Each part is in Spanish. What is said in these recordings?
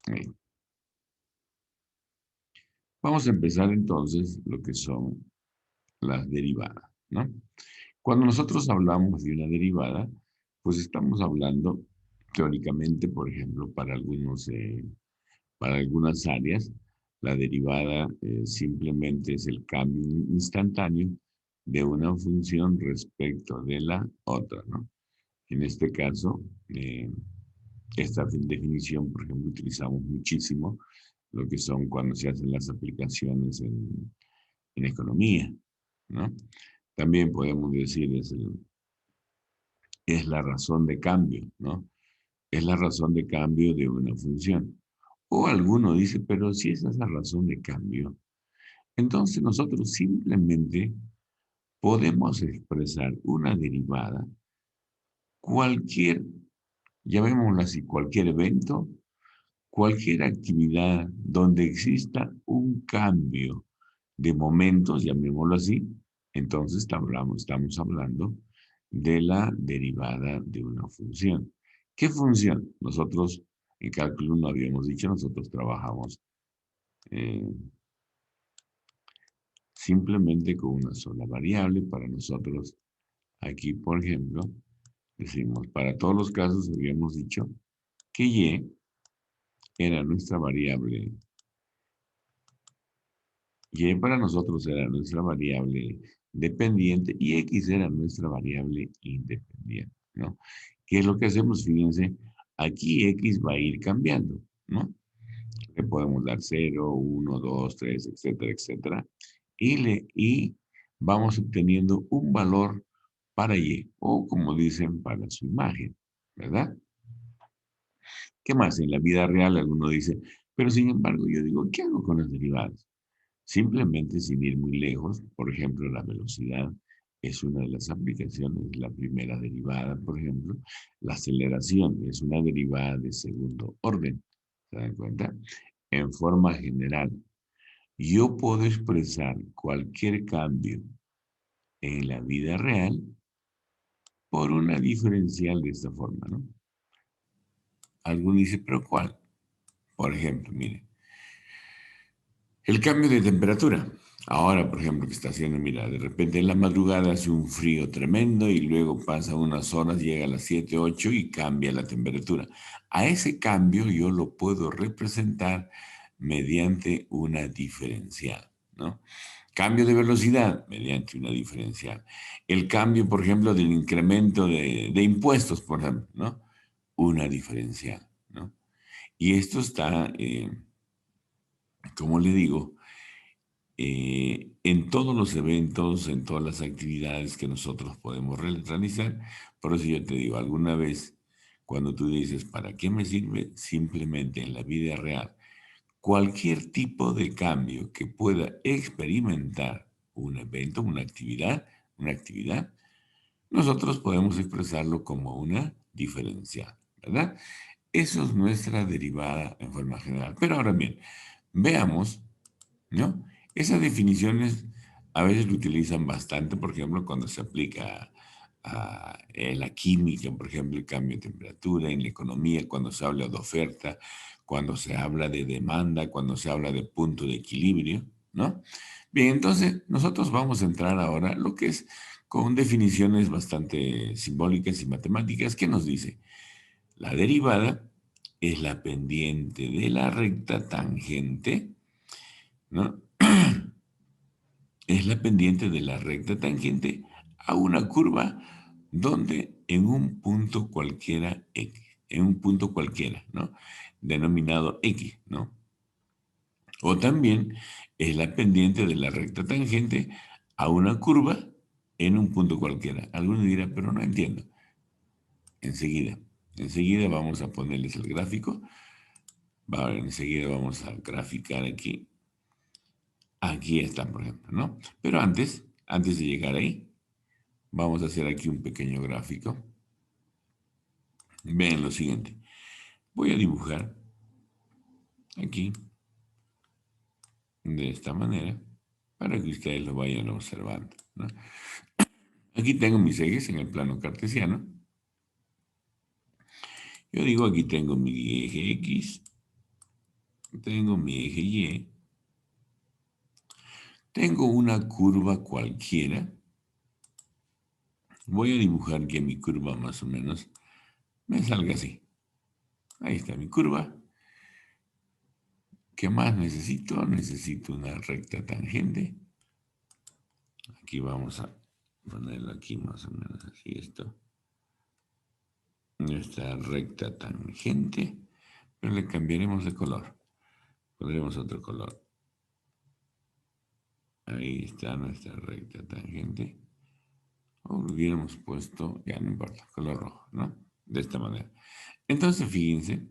Ahí. Vamos a empezar entonces lo que son las derivadas, ¿no? Cuando nosotros hablamos de una derivada, pues estamos hablando teóricamente, por ejemplo, para algunas áreas, la derivada simplemente es el cambio instantáneo de una función respecto de la otra, ¿no? En este caso, esta definición, por ejemplo, utilizamos muchísimo lo que son cuando se hacen las aplicaciones en economía, ¿no? También podemos decir es la razón de cambio, ¿no? Es la razón de cambio de una función. O alguno dice, pero si esa es la razón de cambio, entonces nosotros simplemente podemos expresar una derivada, cualquier, llamémoslo así, cualquier evento, cualquier actividad donde exista un cambio de momentos, llamémoslo así, entonces estamos hablando de la derivada de una función. ¿Qué función? Nosotros en cálculo no habíamos dicho, nosotros trabajamos eh, simplemente con una sola variable. Para nosotros, aquí, por ejemplo, decimos, para todos los casos habíamos dicho que y era nuestra variable. Y para nosotros era nuestra variable dependiente y x era nuestra variable independiente, ¿no? ¿Qué es lo que hacemos? Fíjense, aquí x va a ir cambiando, ¿no? Le podemos dar 0, 1, 2, 3, etcétera, etcétera. Y vamos obteniendo un valor para y, o como dicen, para su imagen, ¿verdad? ¿Qué más? En la vida real alguno dice, pero sin embargo yo digo, ¿qué hago con las derivadas? Simplemente sin ir muy lejos, por ejemplo, la velocidad es una de las aplicaciones, la primera derivada, por ejemplo. La aceleración es una derivada de segundo orden. ¿Se dan cuenta? En forma general, yo puedo expresar cualquier cambio en la vida real por una diferencial de esta forma, ¿no? Alguno dice, ¿pero cuál? Por ejemplo, mire, el cambio de temperatura. Ahora, por ejemplo, que está haciendo, mira, de repente en la madrugada hace un frío tremendo y luego pasa unas horas, llega a las 7, 8 y cambia la temperatura. A ese cambio yo lo puedo representar mediante una diferencial, ¿no? Cambio de velocidad mediante una diferencial. El cambio, por ejemplo, del incremento de impuestos, por ejemplo, ¿no? Una diferencial, ¿no? Y esto está, como le digo, en todos los eventos, en todas las actividades que nosotros podemos realizar. Por eso yo te digo, alguna vez, cuando tú dices, ¿para qué me sirve? Simplemente en la vida real, cualquier tipo de cambio que pueda experimentar un evento, una actividad, nosotros podemos expresarlo como una diferencial, ¿verdad? Eso es nuestra derivada en forma general. Pero ahora bien, veamos, ¿no? Esas definiciones a veces lo utilizan bastante, por ejemplo, cuando se aplica en la química, por ejemplo, el cambio de temperatura, en la economía, cuando se habla de oferta, cuando se habla de demanda, cuando se habla de punto de equilibrio, ¿no? Bien, entonces nosotros vamos a entrar ahora lo que es con definiciones bastante simbólicas y matemáticas. ¿Qué nos dice? La derivada es la pendiente de la recta tangente, ¿no? Es la pendiente de la recta tangente a una curva donde en un punto cualquiera X, en un punto cualquiera, ¿no? Denominado X, ¿no? O también es la pendiente de la recta tangente a una curva en un punto cualquiera. Alguno dirá, pero no entiendo. Enseguida, enseguida vamos a ponerles el gráfico. Enseguida vamos a graficar aquí. Aquí están, por ejemplo, ¿no? Pero antes de llegar ahí, vamos a hacer aquí un pequeño gráfico. Ven lo siguiente. Voy a dibujar aquí de esta manera para que ustedes lo vayan observando, ¿no? Aquí tengo mis ejes en el plano cartesiano. Yo digo aquí tengo mi eje X tengo mi eje Y, tengo una curva cualquiera. Voy a dibujar que mi curva más o menos me salga así. Ahí está mi curva. ¿Qué más necesito? Necesito una recta tangente. Aquí vamos a ponerlo aquí más o menos así esto. Nuestra recta tangente, pero le cambiaremos de color. Pondremos otro color. Ahí está nuestra recta tangente. O lo hubiéramos puesto, ya no importa, color rojo, ¿no? De esta manera. Entonces, fíjense,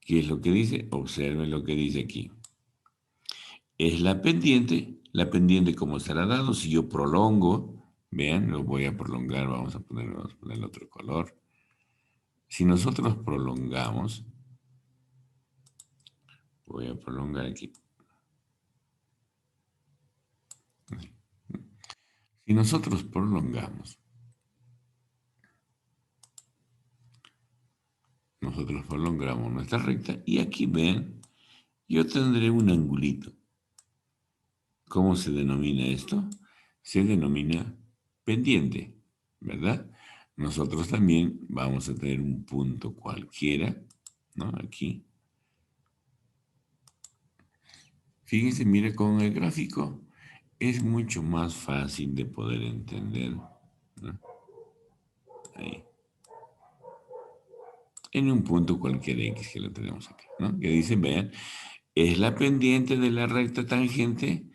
¿qué es lo que dice? Observen lo que dice aquí. Es la pendiente como será dado, si yo prolongo, vean, lo voy a prolongar, vamos a poner otro color. Si nosotros prolongamos, voy a prolongar aquí. Si nosotros prolongamos, nuestra recta y aquí ven, yo tendré un angulito. ¿Cómo se denomina esto? Se denomina pendiente, ¿verdad? Nosotros también vamos a tener un punto cualquiera, ¿no? Aquí. Fíjense, mire, con el gráfico es mucho más fácil de poder entender, ¿no? Ahí. En un punto cualquier X que lo tenemos aquí, ¿no? Que dice, vean, es la pendiente de la recta tangente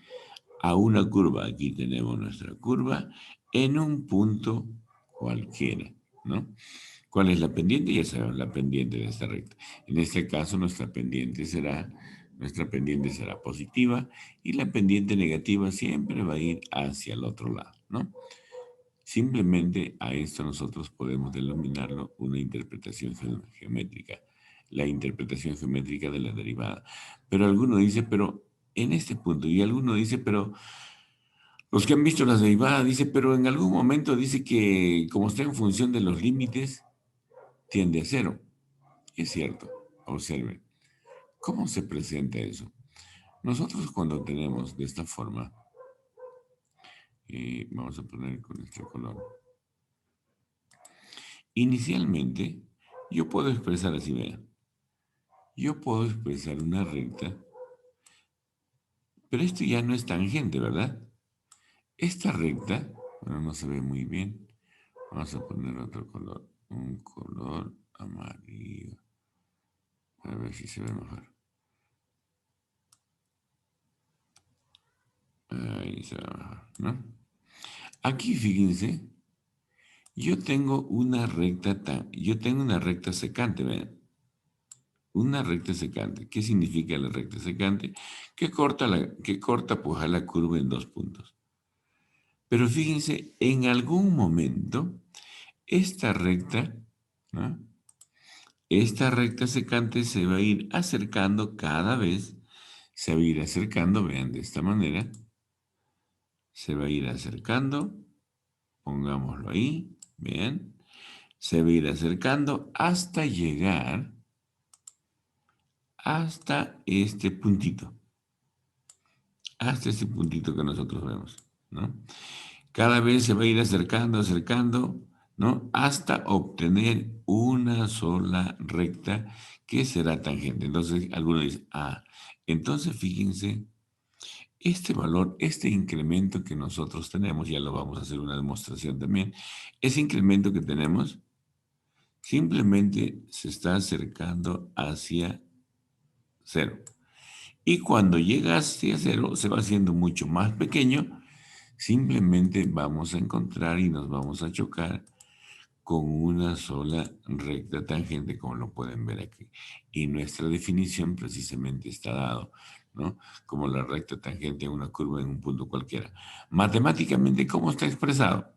a una curva. Aquí tenemos nuestra curva en un punto cualquiera, ¿no? ¿Cuál es la pendiente? Ya sabemos, la pendiente de esta recta. En este caso, nuestra pendiente será positiva y la pendiente negativa siempre va a ir hacia el otro lado, ¿no? Simplemente a esto nosotros podemos denominarlo una interpretación geométrica, la interpretación geométrica de la derivada. Pero alguno dice, pero en este punto, y alguno dice, pero los que han visto las derivadas, dice, pero en algún momento dice que como está en función de los límites, tiende a cero. Es cierto, observen. ¿Cómo se presenta eso? Nosotros cuando tenemos de esta forma, vamos a poner con este color, inicialmente yo puedo expresar así, vean, yo puedo expresar una recta, pero esto ya no es tangente, ¿verdad? Esta recta, bueno, no se ve muy bien, vamos a poner otro color, un color amarillo, a ver si se ve mejor. Ahí se ve mejor, ¿no? Aquí fíjense, yo tengo una recta secante, ¿ven? Una recta secante. ¿Qué significa la recta secante? Que corta pues a la curva en dos puntos. Pero fíjense, en algún momento, esta recta, ¿no? Esta recta secante se va a ir acercando cada vez, se va a ir acercando, vean de esta manera, se va a ir acercando, pongámoslo ahí, vean, se va a ir acercando hasta llegar hasta este puntito que nosotros vemos, ¿no? Cada vez se va a ir acercando, acercando, ¿no? Hasta obtener una sola recta que será tangente. Entonces, algunos dicen, entonces fíjense, este valor, este incremento que nosotros tenemos, ya lo vamos a hacer una demostración también, ese incremento que tenemos simplemente se está acercando hacia cero. Y cuando llega hacia cero, se va haciendo mucho más pequeño. Simplemente vamos a encontrar y nos vamos a chocar con una sola recta tangente, como lo pueden ver aquí. Y nuestra definición precisamente está dado, ¿no? Como la recta tangente a una curva en un punto cualquiera. Matemáticamente, ¿cómo está expresado?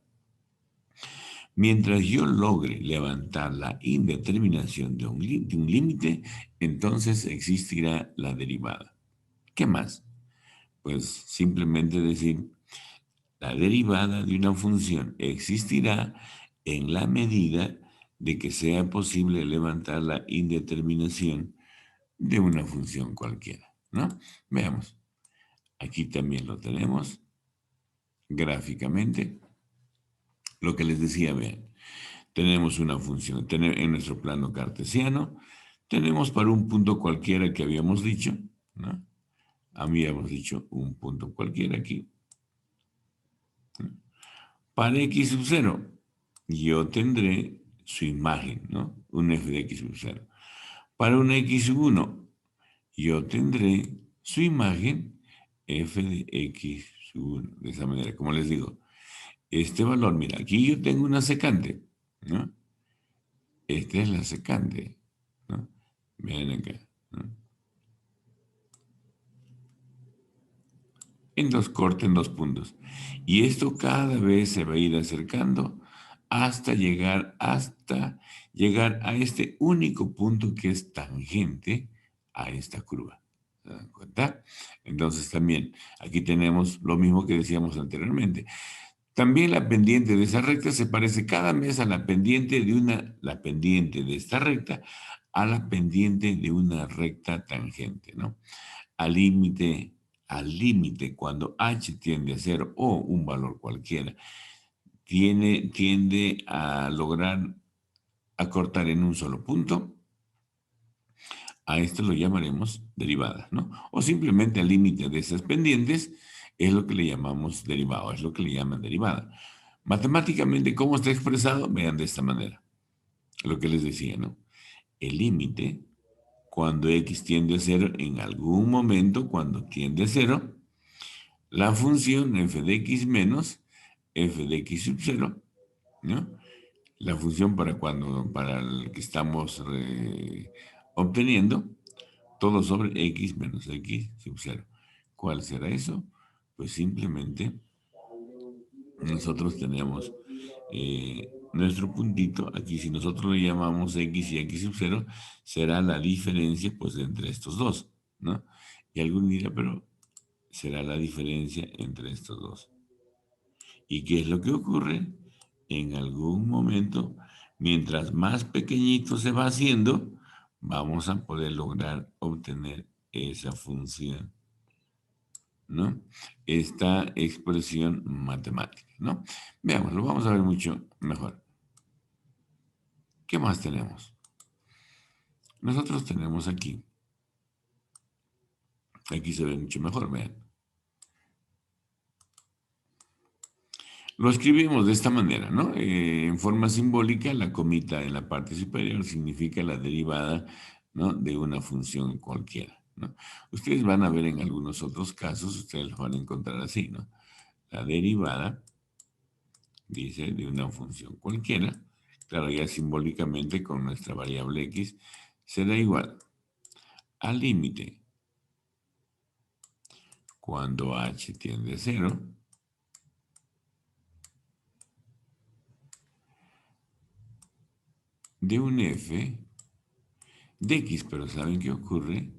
Mientras yo logre levantar la indeterminación de un límite, entonces existirá la derivada. ¿Qué más? Pues simplemente decir, la derivada de una función existirá en la medida de que sea posible levantar la indeterminación de una función cualquiera, ¿no? Veamos. Aquí también lo tenemos gráficamente. Lo que les decía, vean. Tenemos una función en nuestro plano cartesiano. Tenemos para un punto cualquiera que habíamos dicho, ¿no? Habíamos dicho un punto cualquiera aquí. Para x sub 0, yo tendré su imagen, ¿no? Un f de x sub 0. Para un x sub 1, yo tendré su imagen f de x sub 1. De esa manera, como les digo, este valor, mira, aquí yo tengo una secante, ¿no? Esta es la secante, ¿no? Vean acá, ¿no? En dos cortes, en dos puntos. Y esto cada vez se va a ir acercando hasta llegar a este único punto que es tangente a esta curva. ¿Se dan cuenta? Entonces también aquí tenemos lo mismo que decíamos anteriormente. También la pendiente de esa recta se parece cada mes a la pendiente de esta recta a la pendiente de una recta tangente, ¿no? Al límite, al límite, cuando h tiende a cero o un valor cualquiera, tiende a lograr acortar en un solo punto, a esto lo llamaremos derivada, ¿no? O simplemente al límite de esas pendientes es lo que le llamamos derivado, es lo que le llaman derivada. Matemáticamente, ¿cómo está expresado? Vean de esta manera, lo que les decía, ¿no? El límite, cuando x tiende a cero, en algún momento, cuando tiende a cero, la función f de x menos f de x sub 0, ¿no? La función para el que estamos obteniendo, todo sobre x menos x sub 0. ¿Cuál será eso? Pues simplemente nosotros tenemos nuestro puntito aquí. Si nosotros le llamamos x y x sub 0, será la diferencia pues entre estos dos, ¿no? Y alguien dirá, pero será la diferencia entre estos dos. ¿Y qué es lo que ocurre? En algún momento, mientras más pequeñito se va haciendo, vamos a poder lograr obtener esa función, ¿no? Esta expresión matemática, ¿no? Veamos, lo vamos a ver mucho mejor. ¿Qué más tenemos? Nosotros tenemos aquí se ve mucho mejor, vean. Lo escribimos de esta manera, ¿no? En forma simbólica, la comita en la parte superior significa la derivada, ¿no? De una función cualquiera, ¿no? Ustedes van a ver en algunos otros casos, ustedes lo van a encontrar así, ¿no? La derivada, dice, de una función cualquiera, claro, ya simbólicamente con nuestra variable x, será igual al límite cuando h tiende a 0, de un f de x, pero ¿saben qué ocurre?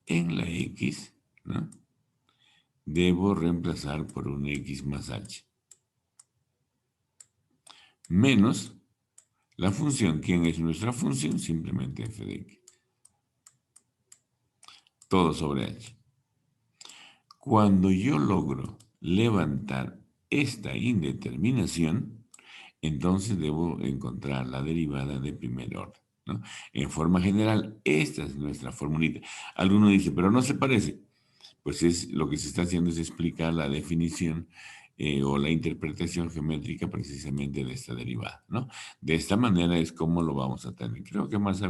En la x, ¿no? Debo reemplazar por un x más h. Menos la función. ¿Quién es nuestra función? Simplemente f de x. Todo sobre h. Cuando yo logro levantar esta indeterminación, entonces debo encontrar la derivada de primer orden, ¿no? En forma general, esta es nuestra formulita. Alguno dice, pero no se parece. Pues lo que se está haciendo es explicar la definición o la interpretación geométrica precisamente de esta derivada, ¿no? De esta manera es como lo vamos a tener. Creo que más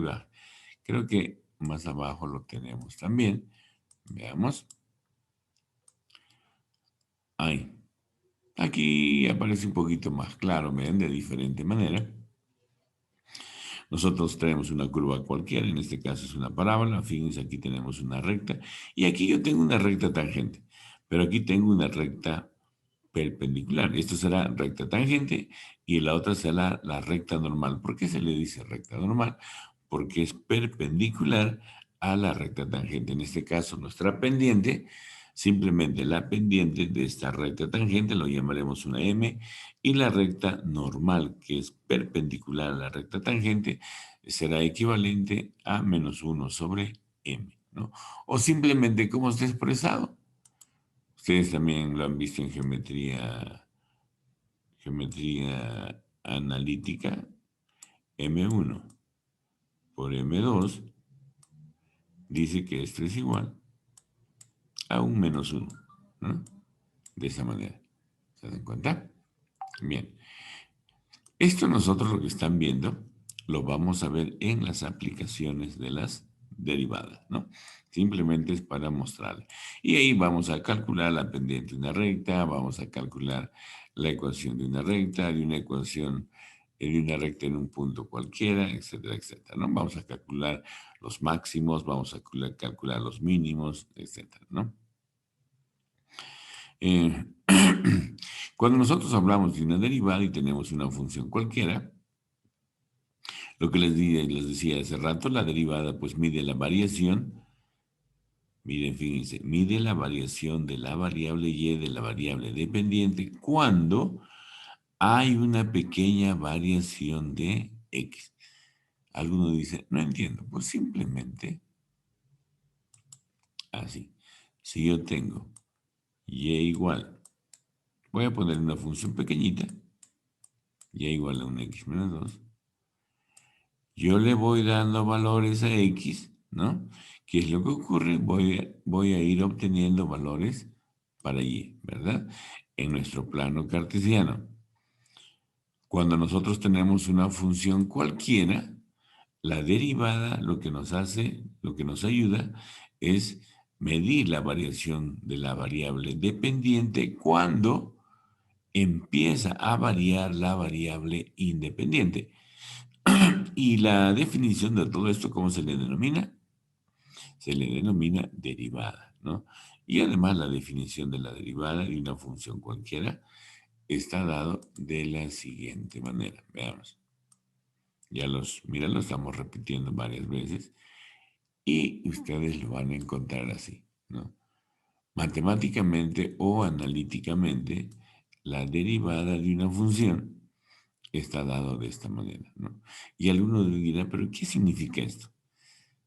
abajo lo tenemos también. Veamos. Ahí. Aquí aparece un poquito más claro, ¿ven? De diferente manera. Nosotros tenemos una curva cualquiera, en este caso es una parábola, fíjense, aquí tenemos una recta, y aquí yo tengo una recta tangente, pero aquí tengo una recta perpendicular. Esto será recta tangente y la otra será la recta normal. ¿Por qué se le dice recta normal? Porque es perpendicular a la recta tangente. En este caso, nuestra pendiente, simplemente la pendiente de esta recta tangente, lo llamaremos una M, y la recta normal, que es perpendicular a la recta tangente, será equivalente a menos 1 sobre m, ¿no? O simplemente cómo está expresado. Ustedes también lo han visto en geometría analítica, m1 por m2 dice que esto es igual a un menos 1, ¿no? De esa manera. ¿Se dan cuenta? Bien. Esto nosotros lo que están viendo lo vamos a ver en las aplicaciones de las derivadas, ¿no? Simplemente es para mostrarle. Y ahí vamos a calcular la pendiente de una recta, vamos a calcular la ecuación de una recta, de una ecuación de una recta en un punto cualquiera, etcétera, etcétera, ¿no? Vamos a calcular los máximos, vamos a calcular los mínimos, etcétera, ¿no? Eh, Cuando nosotros hablamos de una derivada y tenemos una función cualquiera, lo que les decía hace rato, la derivada pues mide la variación, miren, fíjense, mide la variación de la variable y de la variable dependiente cuando hay una pequeña variación de x. Alguno dice, no entiendo, pues simplemente así. Si yo tengo y igual, voy a poner una función pequeñita, y igual a un x menos 2, yo le voy dando valores a x, ¿no? ¿Qué es lo que ocurre? Voy a ir obteniendo valores para y, ¿verdad? En nuestro plano cartesiano. Cuando nosotros tenemos una función cualquiera, la derivada lo que nos hace, lo que nos ayuda es medir la variación de la variable dependiente cuando empieza a variar la variable independiente. Y la definición de todo esto, ¿cómo se le denomina? Se le denomina derivada, ¿no? Y además la definición de la derivada de una función cualquiera está dado de la siguiente manera. Veamos. Mira, lo estamos repitiendo varias veces y ustedes lo van a encontrar así, ¿no? Matemáticamente o analíticamente, la derivada de una función está dado de esta manera, ¿no? Y alguno dirá, ¿pero qué significa esto?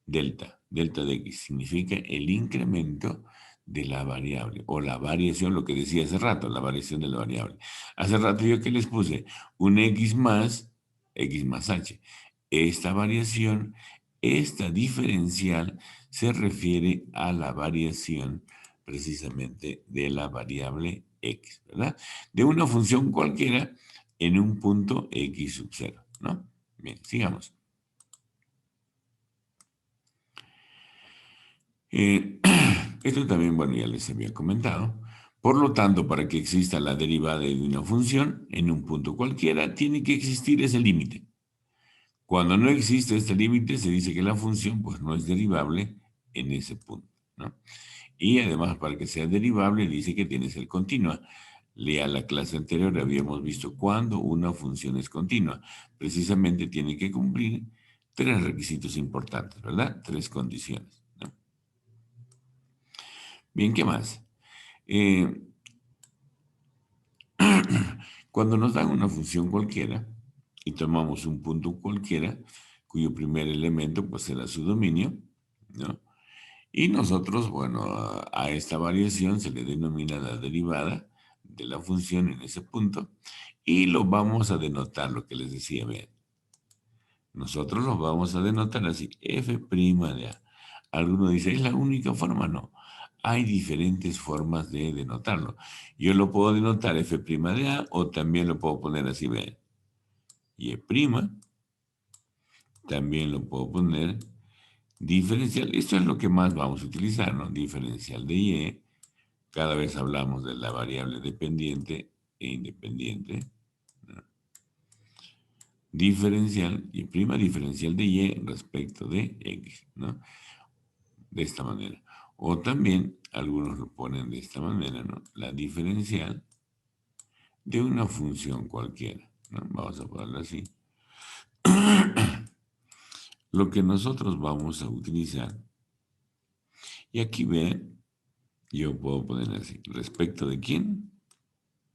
Delta de x significa el incremento de la variable o la variación, lo que decía hace rato, la variación de la variable. Hace rato yo que les puse un x más h. Esta variación, esta diferencial se refiere a la variación precisamente de la variable x, ¿verdad? De una función cualquiera en un punto x sub 0, ¿no? Bien, sigamos. Esto también, bueno, ya les había comentado. Por lo tanto, para que exista la derivada de una función en un punto cualquiera, tiene que existir ese límite. Cuando no existe este límite, se dice que la función pues, no es derivable en ese punto, ¿no? Y además, para que sea derivable, dice que tiene que ser continua. Lea la clase anterior, habíamos visto cuando una función es continua. Precisamente tiene que cumplir tres requisitos importantes, ¿verdad? Tres condiciones, ¿no? Bien, ¿qué más? Eh, Cuando nos dan una función cualquiera y tomamos un punto cualquiera, cuyo primer elemento pues será su dominio, ¿no? Y nosotros, bueno, a esta variación se le denomina la derivada de la función en ese punto y lo vamos a denotar, lo que les decía, vean. Nosotros lo vamos a denotar así, f' de a. Alguno dice, ¿es la única forma? No. Hay diferentes formas de denotarlo. Yo lo puedo denotar f' de a o también lo puedo poner así, vean. Y prima, también lo puedo poner diferencial. Esto es lo que más vamos a utilizar, ¿no? Diferencial de y. Cada vez hablamos de la variable dependiente e independiente. ¿No? Diferencial y prima diferencial de y respecto de x, ¿no? De esta manera. O también, algunos lo ponen de esta manera, ¿no? La diferencial de una función cualquiera, ¿no? Vamos a ponerlo así. Lo que nosotros vamos a utilizar. Y aquí ven, yo puedo poner así. ¿Respecto de quién?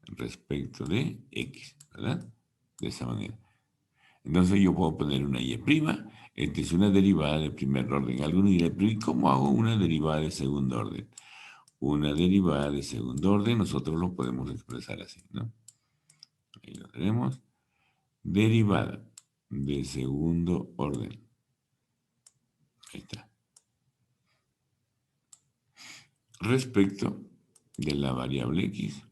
Respecto de x, ¿verdad? De esa manera. Entonces yo puedo poner una y'. Esta es una derivada de primer orden. Alguno dirá, pero ¿y cómo hago una derivada de segundo orden? Una derivada de segundo orden, nosotros lo podemos expresar así, ¿no? Ahí lo tenemos. Derivada de segundo orden. Ahí está. Respecto de la variable x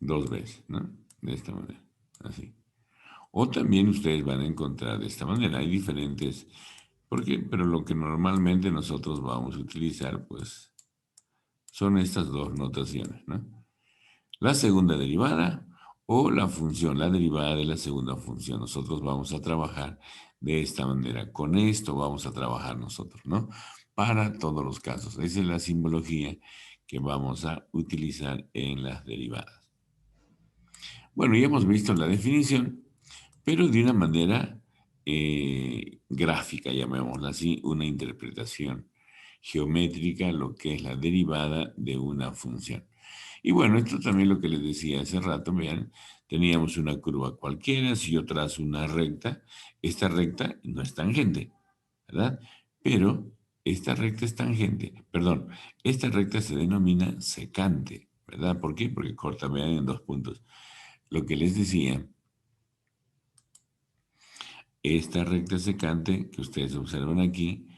dos veces, ¿no? De esta manera, así. O también ustedes van a encontrar de esta manera. Hay diferentes, pero lo que normalmente nosotros vamos a utilizar, pues, son estas dos notaciones, ¿no? La segunda derivada o la función, la derivada de la segunda función. Nosotros vamos a trabajar de esta manera. Con esto vamos a trabajar nosotros, ¿no? Para todos los casos. Esa es la simbología que vamos a utilizar en las derivadas. Bueno, ya hemos visto la definición, pero de una manera gráfica, llamémosla así, una interpretación geométrica, lo que es la derivada de una función. Y bueno, esto también lo que les decía hace rato, vean, teníamos una curva cualquiera, si yo trazo una recta, esta recta no es tangente, ¿verdad? Pero esta recta es tangente, perdón, esta recta se denomina secante, ¿verdad? ¿Por qué? Porque corta, vean, en dos puntos. Lo que les decía, esta recta secante que ustedes observan aquí,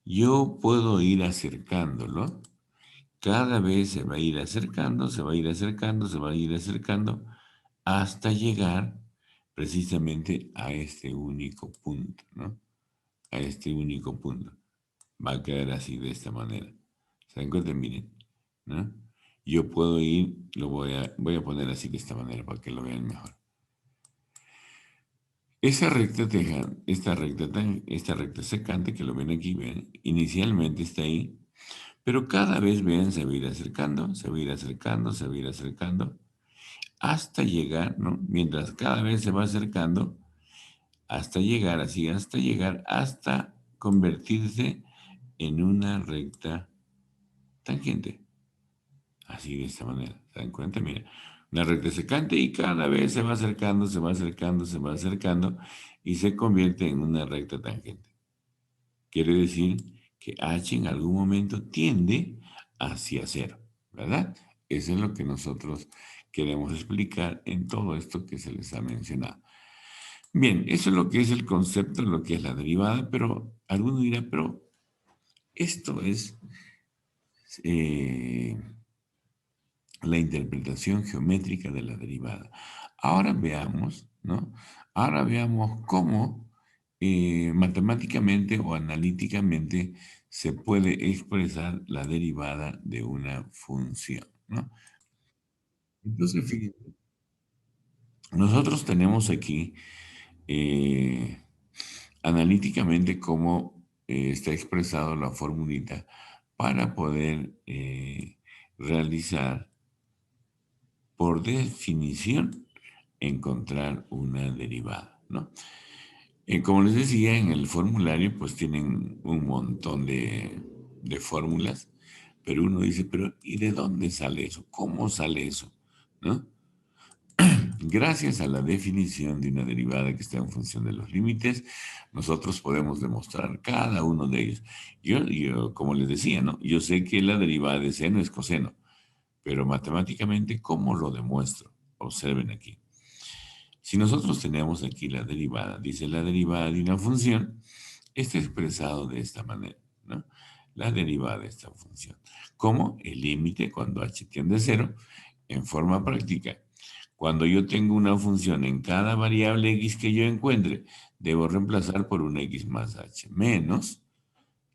yo puedo ir acercándolo. Cada vez se va a ir acercando, se va a ir acercando, se va a ir acercando, hasta llegar precisamente a este único punto, ¿no? A este único punto. Va a quedar así, de esta manera. ¿Se dan cuenta? Miren, ¿no? Yo puedo ir, voy a poner así de esta manera para que lo vean mejor. Esa recta esta recta secante que lo ven aquí, ven, inicialmente está ahí, pero cada vez, ven, se va a ir acercando, se va a ir acercando, se va a ir acercando, hasta llegar, ¿no? Mientras cada vez se va acercando, hasta llegar, así, hasta llegar, hasta convertirse en una recta tangente. Así, de esta manera. ¿Se dan cuenta? Mira, una recta secante y cada vez se va acercando, se va acercando, se va acercando y se convierte en una recta tangente. Quiere decir que h en algún momento tiende hacia cero, ¿verdad? Eso es lo que nosotros queremos explicar en todo esto que se les ha mencionado. Bien, eso es lo que es el concepto, lo que es la derivada, pero alguno dirá, pero esto es eh, la interpretación geométrica de la derivada. Ahora veamos, ¿no? Ahora veamos cómo matemáticamente o analíticamente se puede expresar la derivada de una función, ¿no? Entonces, fíjense, nosotros tenemos aquí eh, analíticamente cómo está expresado la formulita para poder realizar, por definición, encontrar una derivada, ¿no? Como les decía, en el formulario pues tienen un montón de fórmulas, pero uno dice, pero ¿y de dónde sale eso? ¿Cómo sale eso? ¿No? Gracias a la definición de una derivada que está en función de los límites, nosotros podemos demostrar cada uno de ellos. Yo, como les decía, ¿no? Yo sé que la derivada de seno es coseno, pero matemáticamente, ¿cómo lo demuestro? Observen aquí. Si nosotros tenemos aquí la derivada, dice la derivada de una función, está expresado de esta manera, ¿no? La derivada de esta función. Como el límite cuando h tiende a cero, en forma práctica. Cuando yo tengo una función en cada variable x que yo encuentre, debo reemplazar por una x más h menos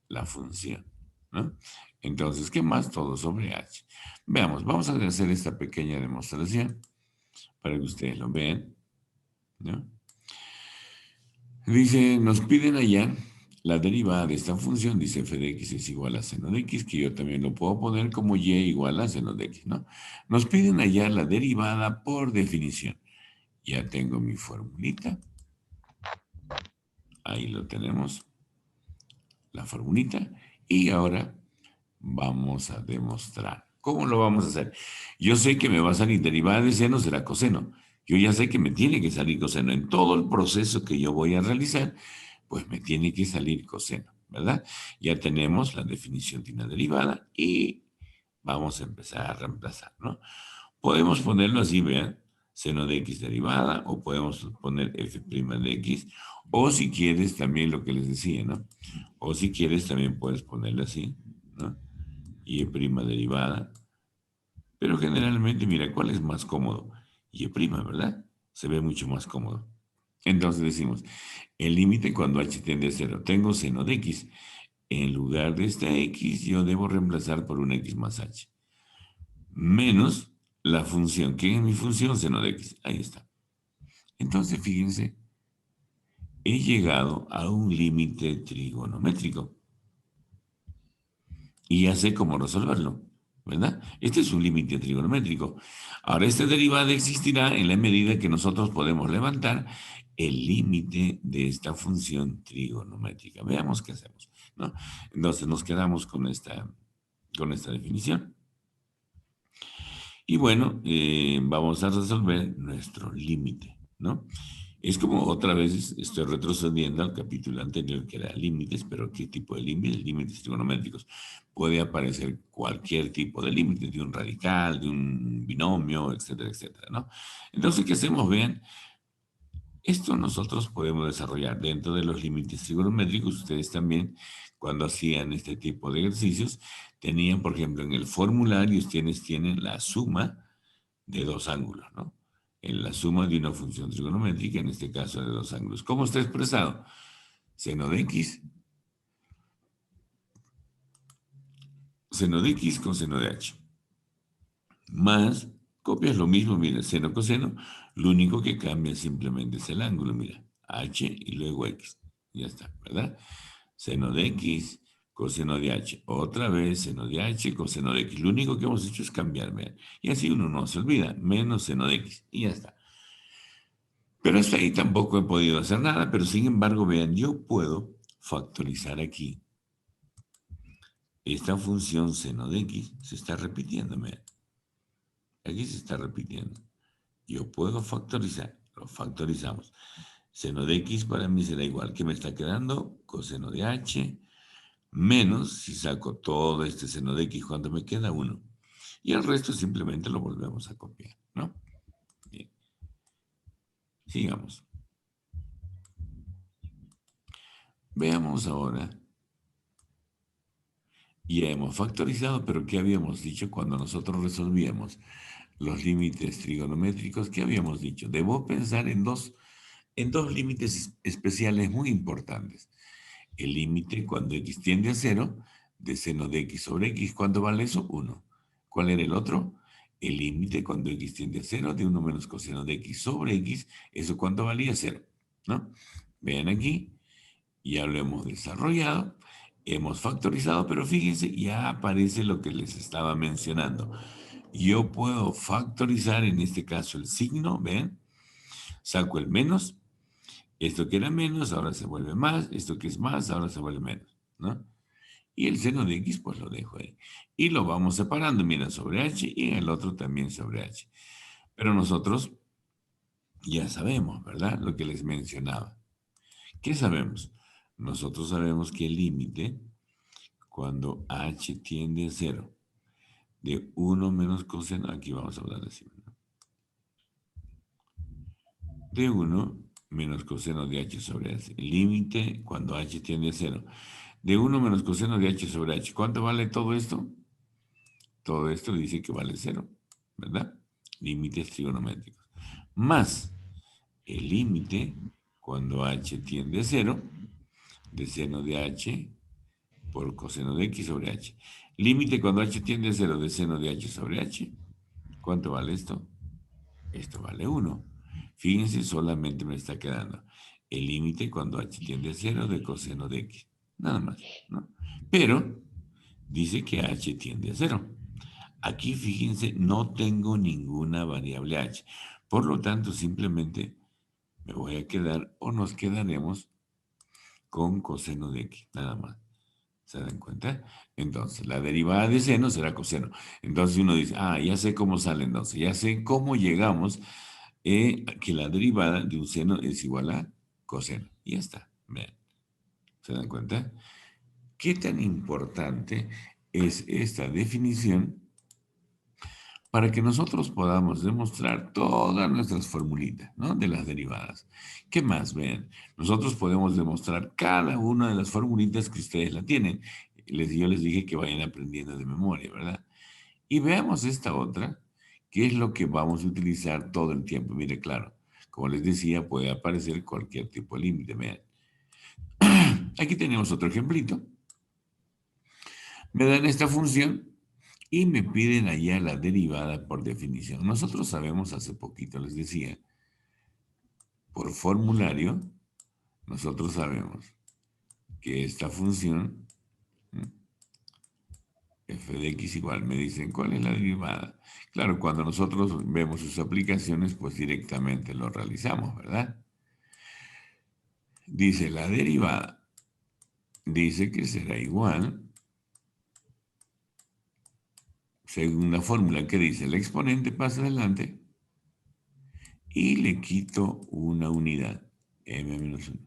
la función, ¿no? Entonces, ¿qué más? Todo sobre h. Veamos, vamos a hacer esta pequeña demostración para que ustedes lo vean, ¿no? Dice, nos piden allá la derivada de esta función, dice f de x es igual a seno de x, que yo también lo puedo poner como y igual a seno de x, ¿no? Nos piden allá la derivada por definición. Ya tengo mi formulita. Ahí lo tenemos, la formulita. Y ahora vamos a demostrar. ¿Cómo lo vamos a hacer? Yo sé que me va a salir derivada de seno, será coseno. Yo ya sé que me tiene que salir coseno. En todo el proceso que yo voy a realizar, pues me tiene que salir coseno, ¿verdad? Ya tenemos la definición de una derivada y vamos a empezar a reemplazar, ¿no? Podemos ponerlo así, vean, seno de x derivada, o podemos poner f' de x, o si quieres también lo que les decía, ¿no? O si quieres también puedes ponerlo así, ¿no? Y derivada. Pero generalmente, mira, ¿cuál es más cómodo? Y ¿verdad? Se ve mucho más cómodo. Entonces decimos, el límite cuando h tiende a cero, tengo seno de x. En lugar de esta x, yo debo reemplazar por una x más h. Menos la función. ¿Qué es mi función? Seno de x. Ahí está. Entonces, fíjense, he llegado a un límite trigonométrico. Y ya sé cómo resolverlo, ¿verdad? Este es un límite trigonométrico. Ahora, esta derivada existirá en la medida que nosotros podemos levantar el límite de esta función trigonométrica. Veamos qué hacemos, ¿no? Entonces, nos quedamos con esta definición. Y bueno, vamos a resolver nuestro límite, ¿no? Es como otra vez estoy retrocediendo al capítulo anterior que era límites, pero ¿qué tipo de límites? Límites trigonométricos. Puede aparecer cualquier tipo de límite, de un radical, de un binomio, etcétera, etcétera, ¿no? Entonces, ¿qué hacemos? Vean, esto nosotros podemos desarrollar dentro de los límites trigonométricos. Ustedes también, cuando hacían este tipo de ejercicios, tenían, por ejemplo, en el formulario, ustedes tienen la suma de dos ángulos, ¿no? En la suma de una función trigonométrica, en este caso de dos ángulos. ¿Cómo está expresado? Seno de x, seno de x con seno de h. Más, copias lo mismo, mira, seno coseno, lo único que cambia simplemente es el ángulo, mira, h y luego x. Ya está, ¿verdad? Seno de x, coseno de h. Otra vez, seno de h, coseno de x. Lo único que hemos hecho es cambiar, vean. Y así uno no se olvida, menos seno de x. Y ya está. Pero hasta ahí tampoco he podido hacer nada, pero sin embargo, vean, yo puedo factorizar aquí. Esta función seno de x se está repitiendo, vean. Aquí se está repitiendo. Yo puedo factorizar, lo factorizamos. Seno de x para mí será igual. ¿Qué me está quedando? Coseno de h menos, si saco todo este seno de x, ¿cuánto me queda? 1. Y el resto simplemente lo volvemos a copiar, ¿no? Bien. Sigamos. Veamos ahora. Ya hemos factorizado, pero ¿qué habíamos dicho cuando nosotros resolvíamos los límites trigonométricos? ¿Qué habíamos dicho? Debo pensar en dos límites especiales muy importantes. El límite cuando x tiende a cero, de seno de x sobre x, ¿cuánto vale eso? 1. ¿Cuál era el otro? El límite cuando x tiende a cero, de 1 menos coseno de x sobre x, ¿eso cuánto valía? 0, ¿no? Vean aquí, ya lo hemos desarrollado, hemos factorizado, pero fíjense, ya aparece lo que les estaba mencionando. Yo puedo factorizar, en este caso, el signo, ¿ven? Saco el menos, esto que era menos, ahora se vuelve más, esto que es más, ahora se vuelve menos, ¿no? Y el seno de x, pues lo dejo ahí. Y lo vamos separando, mira, sobre h y en el otro también sobre h. Pero nosotros ya sabemos, ¿verdad? Lo que les mencionaba. ¿Qué sabemos? Nosotros sabemos que el límite, cuando h tiende a cero, de 1 menos coseno, aquí vamos a hablar así, ¿no? De 1 menos coseno de h sobre h. El límite cuando h tiende a cero, de 1 menos coseno de h sobre h. ¿Cuánto vale todo esto? Todo esto dice que vale 0, ¿verdad? Límites trigonométricos. Más el límite cuando h tiende a 0, de seno de h por coseno de x sobre h. Límite cuando h tiende a 0, de seno de h sobre h. ¿Cuánto vale esto? Esto vale 1. Fíjense, solamente me está quedando el límite cuando h tiende a 0 de coseno de x. Nada más, ¿no? Pero dice que h tiende a 0. Aquí, fíjense, no tengo ninguna variable h. Por lo tanto, simplemente me voy a quedar o nos quedaremos con coseno de x, nada más. ¿Se dan cuenta? Entonces, la derivada de seno será coseno. Entonces uno dice, ah, ya sé cómo sale entonces, ya sé cómo llegamos que la derivada de un seno es igual a coseno. Y ya está. Vean. ¿Se dan cuenta? ¿Qué tan importante es esta definición para que nosotros podamos demostrar todas nuestras formulitas, ¿no? De las derivadas? ¿Qué más? Vean, nosotros podemos demostrar cada una de las formulitas que ustedes la tienen. Yo les dije que vayan aprendiendo de memoria, ¿verdad? Y veamos esta otra, que es lo que vamos a utilizar todo el tiempo. Mire, claro, como les decía, puede aparecer cualquier tipo de límite. Vean, aquí tenemos otro ejemplito. Me dan esta función y me piden allá la derivada por definición. Nosotros sabemos, hace poquito les decía, por formulario, nosotros sabemos que esta función f de x igual, me dicen, ¿cuál es la derivada? Claro, cuando nosotros vemos sus aplicaciones, pues directamente lo realizamos, ¿verdad? Dice la derivada, dice que será igual, según la fórmula que dice, el exponente pasa adelante y le quito una unidad, m-1.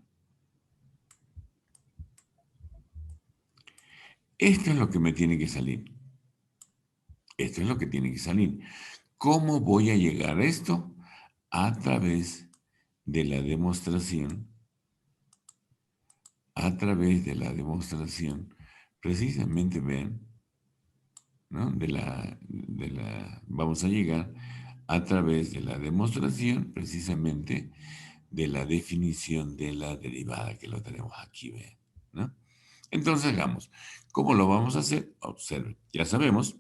Esto es lo que me tiene que salir. Esto es lo que tiene que salir. ¿Cómo voy a llegar a esto? A través de la demostración, precisamente vean, ¿no? Vamos a llegar a través de la demostración, precisamente, de la definición de la derivada, que lo tenemos aquí, vean, ¿no? Entonces, hagamos. ¿Cómo lo vamos a hacer? Observen. Ya sabemos,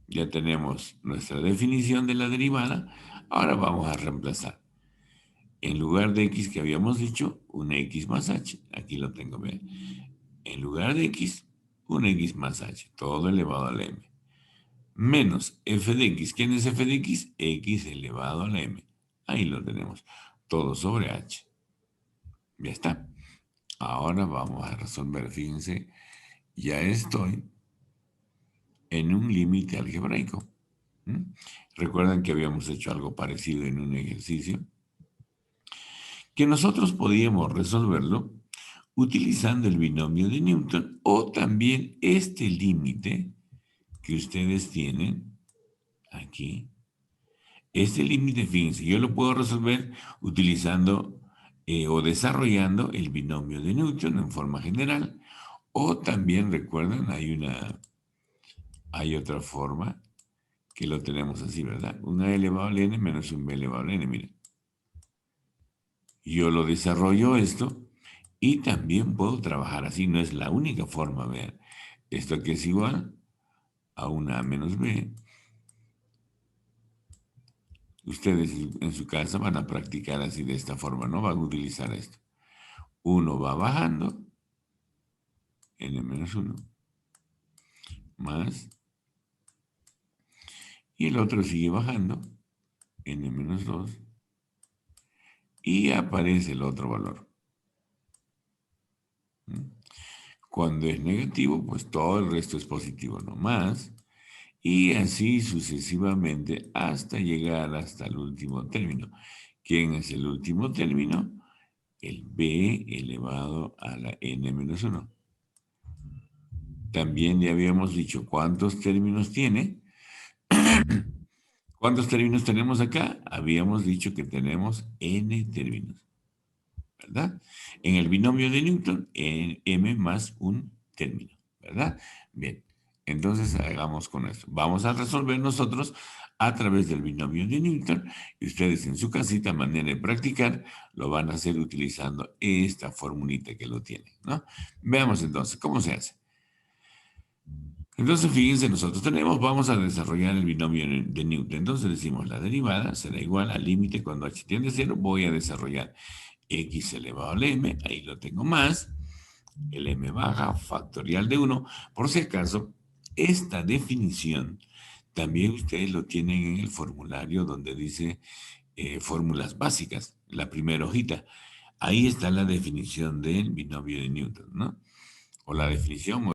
ya tenemos nuestra definición de la derivada. Ahora vamos a reemplazar. En lugar de x que habíamos dicho, una x más h. Aquí lo tengo, vean. En lugar de x, una x más h. Todo elevado a la m. Menos f de x. ¿Quién es f de x? X elevado a la m. Ahí lo tenemos. Todo sobre h. Ya está. Ahora vamos a resolver. Fíjense, ya estoy en un límite algebraico. ¿Recuerdan que habíamos hecho algo parecido en un ejercicio? Que nosotros podíamos resolverlo utilizando el binomio de Newton o también este límite que ustedes tienen aquí. Este límite, fíjense, yo lo puedo resolver utilizando o desarrollando el binomio de Newton en forma general, o también, recuerden, hay otra forma que lo tenemos así, ¿verdad? Un a elevado al n menos un b elevado al n, miren. Yo lo desarrollo esto y también puedo trabajar así, no es la única forma, vean. Esto que es igual a una a menos b. Ustedes en su casa van a practicar así de esta forma, no van a utilizar esto. Uno va bajando, n-1, más, y el otro sigue bajando, n-2, y aparece el otro valor. Cuando es negativo, pues todo el resto es positivo, no más, y así sucesivamente hasta llegar hasta el último término. ¿Quién es el último término? El b elevado a la n-1. También ya habíamos dicho cuántos términos tiene. ¿Cuántos términos tenemos acá? Habíamos dicho que tenemos n términos, ¿verdad? En el binomio de Newton, m más un término, ¿verdad? Bien, entonces hagamos con esto. Vamos a resolver nosotros a través del binomio de Newton y ustedes en su casita, manera de practicar, lo van a hacer utilizando esta formulita que lo tienen, ¿no? Veamos entonces cómo se hace. Entonces, fíjense, nosotros vamos a desarrollar el binomio de Newton. Entonces decimos, la derivada será igual al límite cuando h tiende a 0, voy a desarrollar x elevado al m, ahí lo tengo más, el m baja, factorial de 1. Por si acaso, esta definición también ustedes lo tienen en el formulario donde dice fórmulas básicas, la primera hojita. Ahí está la definición del binomio de Newton, ¿no? O la definición